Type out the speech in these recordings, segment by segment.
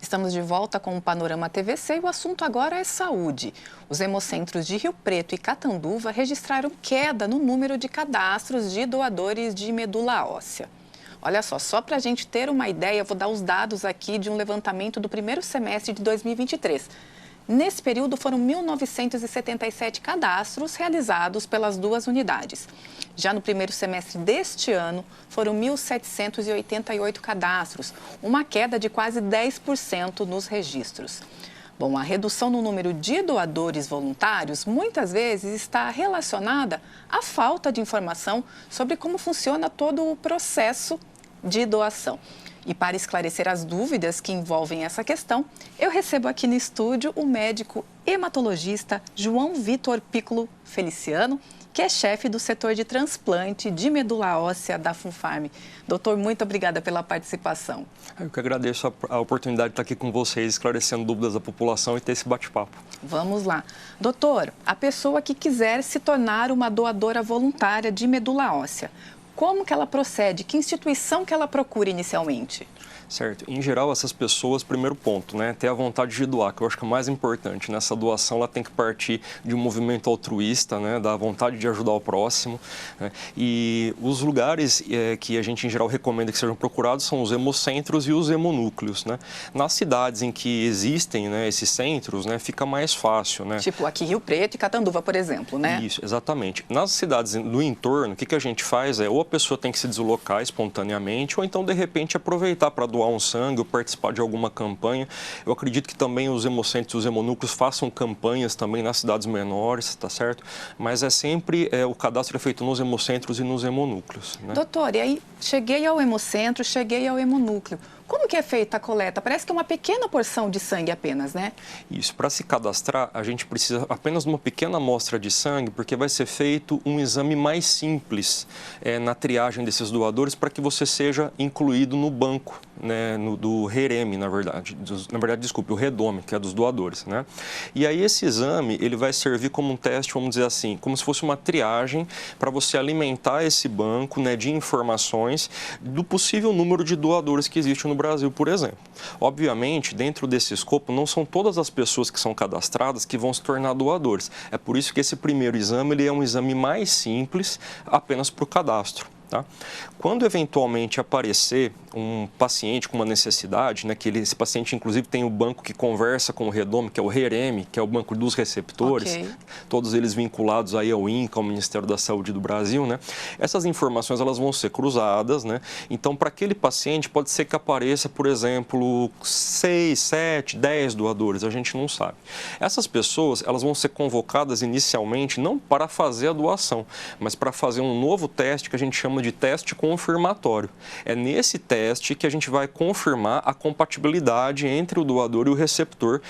Estamos de volta com o Panorama TVC e o assunto agora é saúde. Os hemocentros de Rio Preto e Catanduva registraram queda no número de cadastros de doadores de medula óssea. Olha só para a gente ter uma ideia, eu vou dar os dados aqui de um levantamento do primeiro semestre de 2023. Nesse período, foram 1.977 cadastros realizados pelas duas unidades. Já no primeiro semestre deste ano, foram 1.788 cadastros, uma queda de quase 10% nos registros. Bom, a redução no número de doadores voluntários muitas vezes está relacionada à falta de informação sobre como funciona todo o processo de doação. E para esclarecer as dúvidas que envolvem essa questão, eu recebo aqui no estúdio o médico hematologista João Vitor Piccolo Feliciano, que é chefe do setor de transplante de medula óssea da Funfarm. Doutor, muito obrigada pela participação. Eu que agradeço a oportunidade de estar aqui com vocês, esclarecendo dúvidas da população e ter esse bate-papo. Vamos lá. Doutor, a pessoa que quiser se tornar uma doadora voluntária de medula óssea, como que ela procede? Que instituição que ela procura inicialmente? Certo. Em geral, essas pessoas, primeiro ponto, né, ter a vontade de doar, que eu acho que é o mais importante. Nessa doação, ela tem que partir de um movimento altruísta, né, da vontade de ajudar o próximo. Né, e os lugares que a gente, em geral, recomenda que sejam procurados são os hemocentros e os hemonúcleos. Né. Nas cidades em que existem, né, esses centros, né, fica mais fácil. Né. Tipo aqui Rio Preto e Catanduva, por exemplo, né? Isso, exatamente. Nas cidades do entorno, o que a gente faz é ou a pessoa tem que se deslocar espontaneamente ou então, de repente, aproveitar para doar um sangue ou participar de alguma campanha. Eu acredito que também os hemocentros e os hemonúcleos façam campanhas também nas cidades menores, tá certo? Mas é sempre, o cadastro é feito nos hemocentros e nos hemonúcleos. Né? Doutor, e aí cheguei ao hemocentro, cheguei ao hemonúcleo. Como que é feita a coleta? Parece que é uma pequena porção de sangue apenas, né? Isso. Para se cadastrar, a gente precisa apenas de uma pequena amostra de sangue, porque vai ser feito um exame mais simples na triagem desses doadores para que você seja incluído no banco, né, do REREME, na verdade. Desculpe, o REDOME, que é dos doadores, né? E aí esse exame, ele vai servir como um teste, vamos dizer assim, como se fosse uma triagem para você alimentar esse banco, né, de informações do possível número de doadores que existe no Brasil, por exemplo. Obviamente, dentro desse escopo, não são todas as pessoas que são cadastradas que vão se tornar doadores. É por isso que esse primeiro exame ele é um exame mais simples, apenas para o cadastro. Tá? Quando eventualmente aparecer um paciente com uma necessidade, né, que esse paciente inclusive tem o banco que conversa com o REDOME, que é o REREME, que é o banco dos receptores, okay, todos eles vinculados aí ao INCA, ao Ministério da Saúde do Brasil, né? Essas informações elas vão ser cruzadas, né? Então, para aquele paciente pode ser que apareça, por exemplo, 6, 7, 10 doadores, a gente não sabe. Essas pessoas, elas vão ser convocadas inicialmente não para fazer a doação, mas para fazer um novo teste que a gente chama de teste confirmatório. É nesse teste que a gente vai confirmar a compatibilidade entre o doador e o receptor.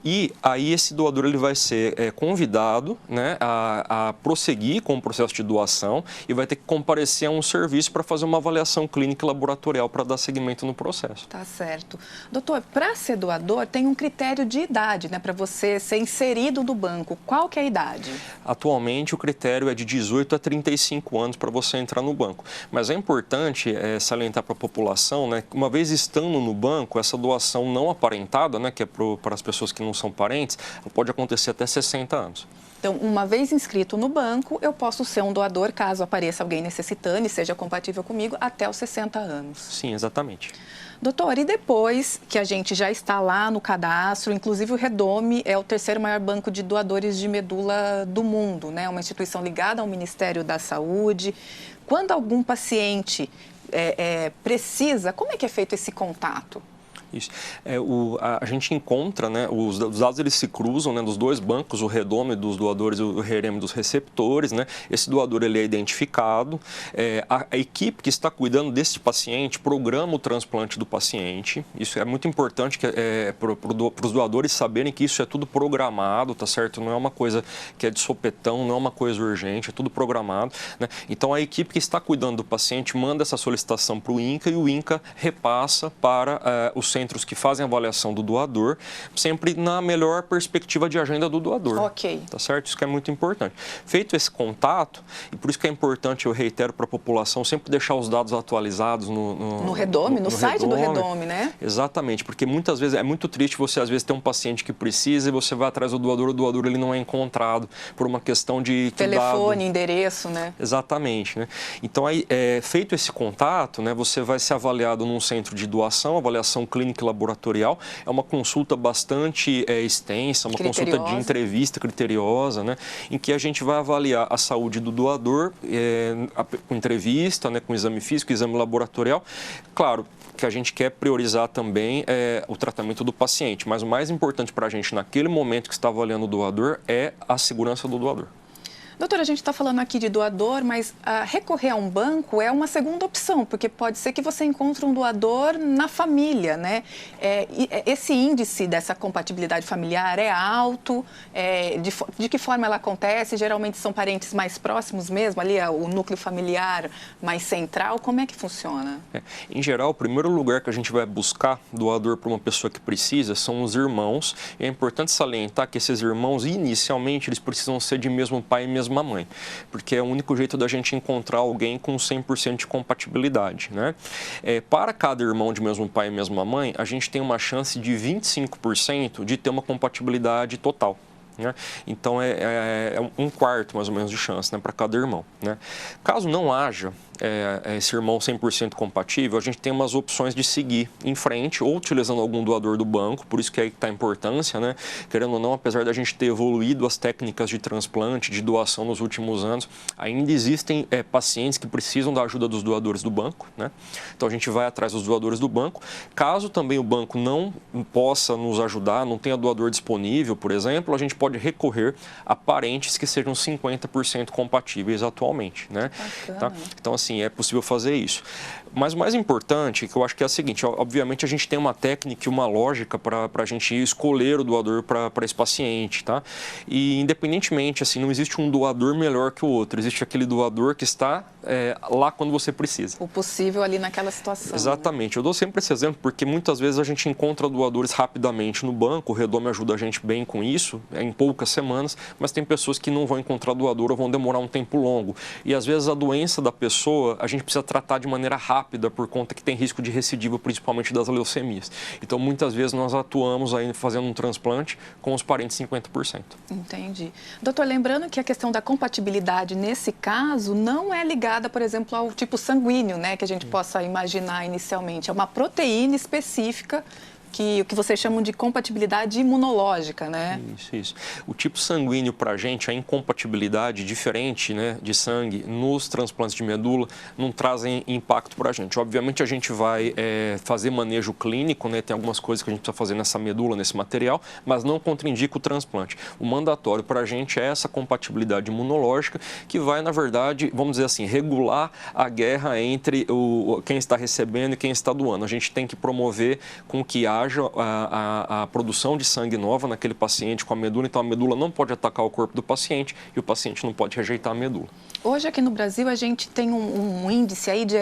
E aí esse doador ele vai ser convidado, né, a prosseguir com o processo de doação e vai ter que comparecer a um serviço para fazer uma avaliação clínica e laboratorial para dar seguimento no processo. Tá certo. Doutor, para ser doador tem um critério de idade, né, para você ser inserido no banco. Qual que é a idade? Atualmente o critério é de 18 a 35 anos para você entrar no banco. Mas é importante salientar para a população, né, que uma vez estando no banco, essa doação não aparentada, né, que é para as pessoas que não são parentes, pode acontecer até 60 anos. Então, uma vez inscrito no banco, eu posso ser um doador caso apareça alguém necessitando e seja compatível comigo até os 60 anos. Sim, exatamente. Doutor, e depois que a gente já está lá no cadastro, inclusive o REDOME é o terceiro maior banco de doadores de medula do mundo, né? Uma instituição ligada ao Ministério da Saúde. Quando algum paciente precisa, como é que é feito esse contato? Isso. A gente encontra, né, os dados eles se cruzam, né, dos dois bancos, o REDOME dos doadores e o REREME dos receptores, né? Esse doador ele é identificado, a equipe que está cuidando desse paciente programa o transplante do paciente. Isso é muito importante para os doadores saberem que isso é tudo programado, tá certo? Não é uma coisa que é de sopetão, não é uma coisa urgente, é tudo programado, né? Então a equipe que está cuidando do paciente manda essa solicitação para o INCA e o INCA repassa para o centro centros que fazem avaliação do doador, sempre na melhor perspectiva de agenda do doador. Ok. Tá certo? Isso que é muito importante. Feito esse contato, e por isso que é importante, eu reitero para a população, sempre deixar os dados atualizados no Redome, no site do Redome, né? Exatamente, porque muitas vezes é muito triste você às vezes ter um paciente que precisa e você vai atrás do doador, o doador ele não é encontrado por uma questão de telefone, endereço, né? Exatamente, né? Então aí, feito esse contato, né, você vai ser avaliado num centro de doação, avaliação clínica e laboratorial, é uma consulta bastante extensa, uma consulta de entrevista criteriosa, né, em que a gente vai avaliar a saúde do doador com entrevista, né, com exame físico, exame laboratorial. Claro que a gente quer priorizar também o tratamento do paciente, mas o mais importante para a gente naquele momento que está avaliando o doador é a segurança do doador. Doutora, a gente está falando aqui de doador, mas recorrer a um banco é uma segunda opção, porque pode ser que você encontre um doador na família, né? Esse índice dessa compatibilidade familiar é alto? De que forma ela acontece? Geralmente são parentes mais próximos mesmo, ali o núcleo familiar mais central. Como é que funciona? Em geral, o primeiro lugar que a gente vai buscar doador para uma pessoa que precisa são os irmãos. E é importante salientar que esses irmãos, inicialmente, eles precisam ser de mesmo pai e mesma mãe, porque é o único jeito da gente encontrar alguém com 100% de compatibilidade, né? Para cada irmão de mesmo pai e mesma mãe, a gente tem uma chance de 25% de ter uma compatibilidade total. Né? Então, é um quarto, mais ou menos, de chance, né, para cada irmão. Né? Caso não haja esse irmão 100% compatível, a gente tem umas opções de seguir em frente, ou utilizando algum doador do banco, por isso que aí está a importância, né? Querendo ou não, apesar da gente ter evoluído as técnicas de transplante, de doação nos últimos anos, ainda existem pacientes que precisam da ajuda dos doadores do banco, né? Então, a gente vai atrás dos doadores do banco. Caso também o banco não possa nos ajudar, não tenha doador disponível, por exemplo, a gente pode recorrer a parentes que sejam 50% compatíveis atualmente, né? Tá? Então, assim, é possível fazer isso. Mas o mais importante, que eu acho que é o seguinte, obviamente a gente tem uma técnica e uma lógica para a gente escolher o doador para esse paciente, tá? E independentemente, assim, não existe um doador melhor que o outro, existe aquele doador que está lá quando você precisa. O possível ali naquela situação. Exatamente. Né? Eu dou sempre esse exemplo porque muitas vezes a gente encontra doadores rapidamente no banco, o Redome ajuda a gente bem com isso, em poucas semanas, mas tem pessoas que não vão encontrar doador ou vão demorar um tempo longo. E às vezes a doença da pessoa, a gente precisa tratar de maneira rápida por conta que tem risco de recidiva, principalmente das leucemias. Então, muitas vezes nós atuamos aí fazendo um transplante com os parentes 50%. Entendi. Doutor, lembrando que a questão da compatibilidade nesse caso não é ligada, por exemplo, ao tipo sanguíneo, né, que a gente possa imaginar inicialmente. É uma proteína específica o que vocês chamam de compatibilidade imunológica, né? Isso. O tipo sanguíneo para a gente, a incompatibilidade diferente, né, de sangue nos transplantes de medula não trazem impacto para a gente. Obviamente a gente vai fazer manejo clínico, né, tem algumas coisas que a gente precisa fazer nessa medula, nesse material, mas não contraindica o transplante. O mandatório para a gente é essa compatibilidade imunológica que vai, na verdade, vamos dizer assim, regular a guerra entre quem está recebendo e quem está doando. A gente tem que promover com que haja a produção de sangue nova naquele paciente com a medula, então a medula não pode atacar o corpo do paciente e o paciente não pode rejeitar a medula. Hoje aqui no Brasil a gente tem um índice aí de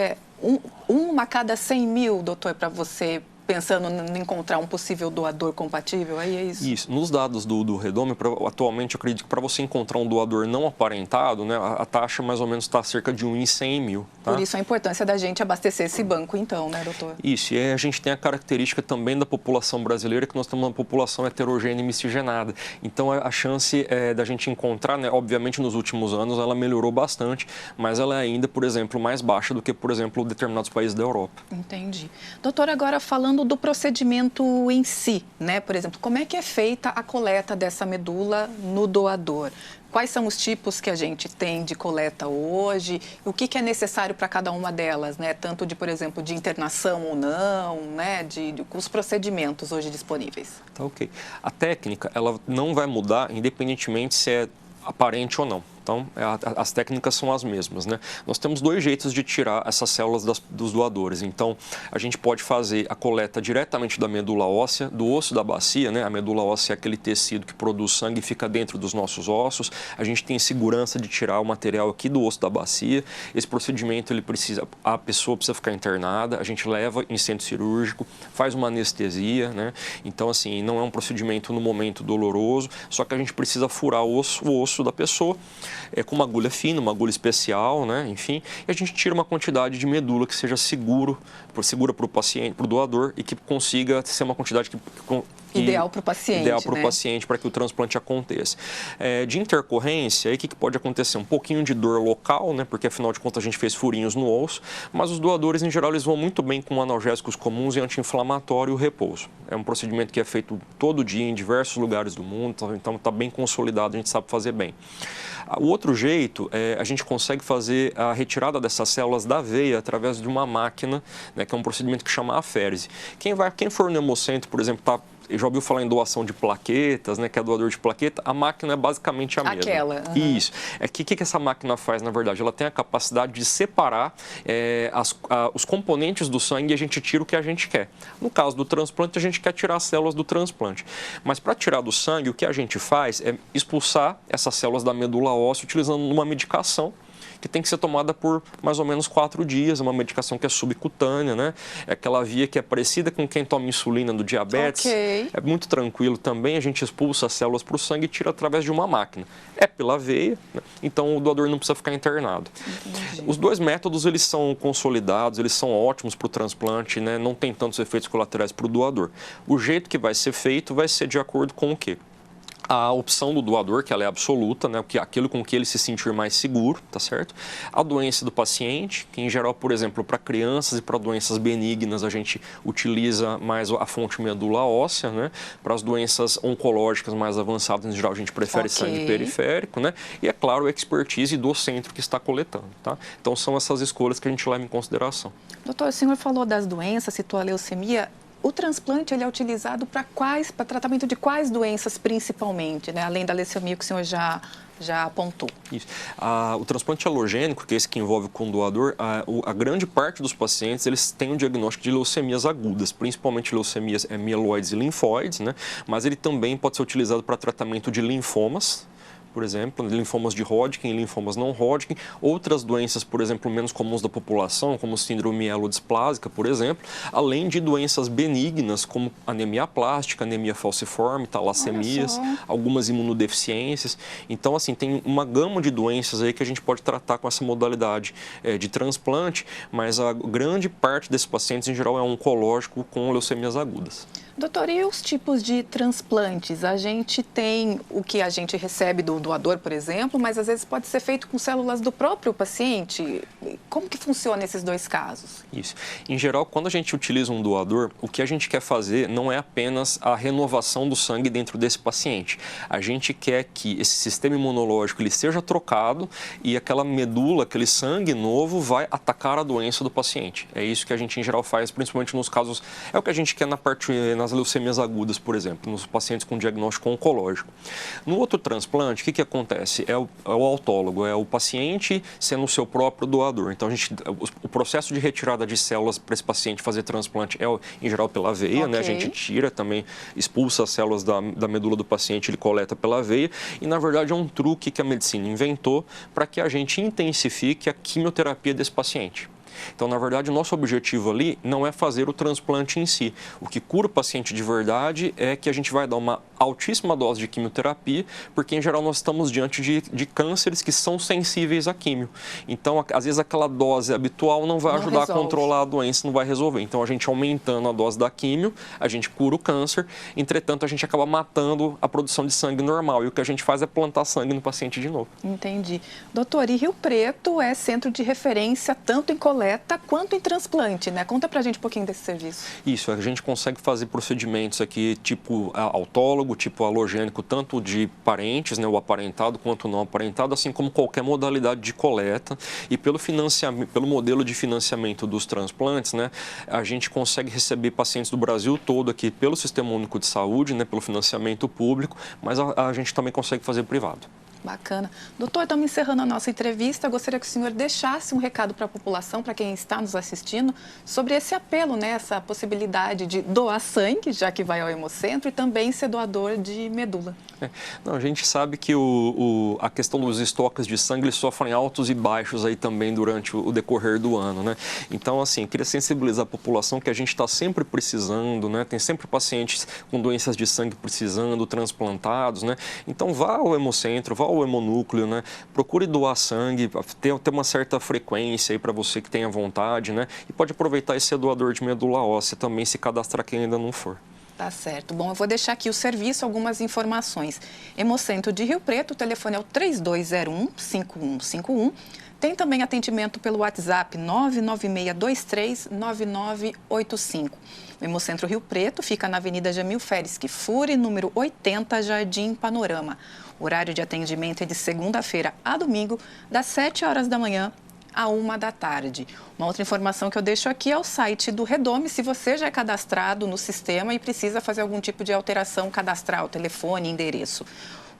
uma a cada 100 mil, doutor, para você pensando em encontrar um possível doador compatível, aí é isso? Isso. Nos dados do Redome, atualmente, eu acredito que para você encontrar um doador não aparentado, né, a taxa mais ou menos está cerca de 1 em 100 mil. Tá? Por isso a importância da gente abastecer esse banco, então, né, doutor? Isso. E a gente tem a característica também da população brasileira, que nós temos uma população heterogênea e miscigenada. Então, a chance da gente encontrar, né, obviamente, nos últimos anos, ela melhorou bastante, mas ela é ainda, por exemplo, mais baixa do que, por exemplo, determinados países da Europa. Entendi. Doutor, agora falando do procedimento em si, né? Por exemplo, como é que é feita a coleta dessa medula no doador? Quais são os tipos que a gente tem de coleta hoje? O que é necessário para cada uma delas, né? Tanto de, por exemplo, de internação ou não, né? Os procedimentos hoje disponíveis. Tá, ok. A técnica, ela não vai mudar independentemente se é aparente ou não. Então, as técnicas são as mesmas, né? Nós temos dois jeitos de tirar essas células dos doadores. Então, a gente pode fazer a coleta diretamente da medula óssea, do osso da bacia, né? A medula óssea é aquele tecido que produz sangue e fica dentro dos nossos ossos. A gente tem segurança de tirar o material aqui do osso da bacia. Esse procedimento, a pessoa precisa ficar internada, a gente leva em centro cirúrgico, faz uma anestesia, né? Então, assim, não é um procedimento no momento doloroso, só que a gente precisa furar o osso da pessoa, com uma agulha fina, uma agulha especial, né? Enfim, e a gente tira uma quantidade de medula que seja segura para o paciente, para o doador, e que consiga ser uma quantidade ideal para o paciente. Ideal para o paciente, para que o transplante aconteça. De intercorrência, aí o que pode acontecer? Um pouquinho de dor local, né? Porque afinal de contas a gente fez furinhos no osso, mas os doadores em geral eles vão muito bem com analgésicos comuns e anti-inflamatório e o repouso. É um procedimento que é feito todo dia em diversos lugares do mundo, então está bem consolidado, a gente sabe fazer bem. O outro jeito é a gente consegue fazer a retirada dessas células da veia através de uma máquina, né, que é um procedimento que chama aférese. Quem for no hemocentro, por exemplo, já ouviu falar em doação de plaquetas, né, que é doador de plaqueta, a máquina é basicamente a mesma. Aquela. Isso. O que essa máquina faz, na verdade? Ela tem a capacidade de separar os componentes do sangue e a gente tira o que a gente quer. No caso do transplante, a gente quer tirar as células do transplante. Mas para tirar do sangue, o que a gente faz é expulsar essas células da medula óssea utilizando uma medicação que tem que ser tomada por mais ou menos 4 dias, uma medicação que é subcutânea, né? É aquela via que é parecida com quem toma insulina do diabetes. Okay. É muito tranquilo também, a gente expulsa as células para o sangue e tira através de uma máquina. É pela veia, né? Então o doador não precisa ficar internado. Entendi. Os dois métodos, eles são consolidados, eles são ótimos para o transplante, né? Não tem tantos efeitos colaterais para o doador. O jeito que vai ser feito vai ser de acordo com o quê? A opção do doador, que ela é absoluta, né? Aquilo com que ele se sentir mais seguro, tá certo? A doença do paciente, que em geral, por exemplo, para crianças e para doenças benignas, a gente utiliza mais a fonte medula óssea, né? Para as doenças oncológicas mais avançadas, em geral, a gente prefere sangue periférico, né? E, é claro, a expertise do centro que está coletando, tá? Então, são essas escolhas que a gente leva em consideração. Doutor, o senhor falou das doenças, citou a leucemia. O transplante ele é utilizado para tratamento de quais doenças principalmente, né? Além da leucemia que o senhor já apontou? Isso. O transplante alogênico, que é esse que envolve com o doador, a grande parte dos pacientes eles têm um diagnóstico de leucemias agudas, principalmente leucemias mieloides e linfóides, né? Mas ele também pode ser utilizado para tratamento de linfomas, por exemplo, linfomas de Hodgkin e linfomas não Hodgkin, outras doenças, por exemplo, menos comuns da população, como síndrome mielodisplásica, por exemplo, além de doenças benignas, como anemia plástica, anemia falciforme, talassemias, algumas imunodeficiências. Então, assim, tem uma gama de doenças aí que a gente pode tratar com essa modalidade de transplante, mas a grande parte desses pacientes, em geral, é oncológico com leucemias agudas. Doutor, e os tipos de transplantes? A gente tem o que a gente recebe do doador, por exemplo, mas às vezes pode ser feito com células do próprio paciente. Como que funciona esses dois casos? Isso. Em geral, quando a gente utiliza um doador, o que a gente quer fazer não é apenas a renovação do sangue dentro desse paciente. A gente quer que esse sistema imunológico ele seja trocado e aquela medula, aquele sangue novo vai atacar a doença do paciente. É isso que a gente, em geral, faz, principalmente nos casos... É o que a gente quer nas leucemias agudas, por exemplo, nos pacientes com diagnóstico oncológico. No outro transplante, o que acontece? É o autólogo, é o paciente sendo o seu próprio doador. Então, o processo de retirada de células para esse paciente fazer transplante é, em geral, pela veia, né? A gente tira também, expulsa as células da medula do paciente, ele coleta pela veia. E, na verdade, é um truque que a medicina inventou para que a gente intensifique a quimioterapia desse paciente. Então, na verdade, o nosso objetivo ali não é fazer o transplante em si. O que cura o paciente de verdade é que a gente vai dar uma altíssima dose de quimioterapia, porque, em geral, nós estamos diante de cânceres que são sensíveis à quimio. Então, às vezes, aquela dose habitual não vai ajudar a controlar a doença, não vai resolver. Então, a gente aumentando a dose da quimio, a gente cura o câncer, entretanto, a gente acaba matando a produção de sangue normal. E o que a gente faz é plantar sangue no paciente de novo. Entendi. Doutor, e Rio Preto é centro de referência tanto em coleta quanto em transplante, né? Conta pra gente um pouquinho desse serviço. Isso, a gente consegue fazer procedimentos aqui tipo autólogo, tipo alogênico, tanto de parentes, né, o aparentado quanto o não aparentado, assim como qualquer modalidade de coleta. E pelo modelo de financiamento dos transplantes, né, a gente consegue receber pacientes do Brasil todo aqui pelo Sistema Único de Saúde, né, pelo financiamento público, mas a gente também consegue fazer privado. Bacana. Doutor, estamos encerrando a nossa entrevista. Eu gostaria que o senhor deixasse um recado para a população, para quem está nos assistindo, sobre esse apelo, né? Essa possibilidade de doar sangue, já que vai ao Hemocentro, e também ser doador de medula. Não, a gente sabe que a questão dos estoques de sangue eles sofrem altos e baixos aí também durante o decorrer do ano, né? Então, assim, queria sensibilizar a população que a gente está sempre precisando, né? Tem sempre pacientes com doenças de sangue precisando, transplantados, né? Então, vá ao Hemocentro, vá ao Hemonúcleo, né? Procure doar sangue, ter uma certa frequência aí para você que tenha vontade, né? E pode aproveitar e ser doador de medula óssea também, se cadastrar quem ainda não for. Tá certo. Bom, eu vou deixar aqui o serviço, algumas informações. Hemocentro de Rio Preto, o telefone é o 3201-5151. Tem também atendimento pelo WhatsApp 996239985. O Hemocentro Rio Preto fica na Avenida Jamil Feres Kfouri, número 80, Jardim Panorama. O horário de atendimento é de segunda-feira a domingo, das 7 horas da manhã à 1 da tarde. Uma outra informação que eu deixo aqui é o site do Redome, se você já é cadastrado no sistema e precisa fazer algum tipo de alteração cadastral, telefone, endereço.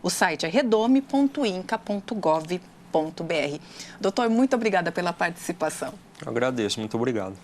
O site é redome.inca.gov.br. Doutor, muito obrigada pela participação. Eu agradeço, muito obrigado.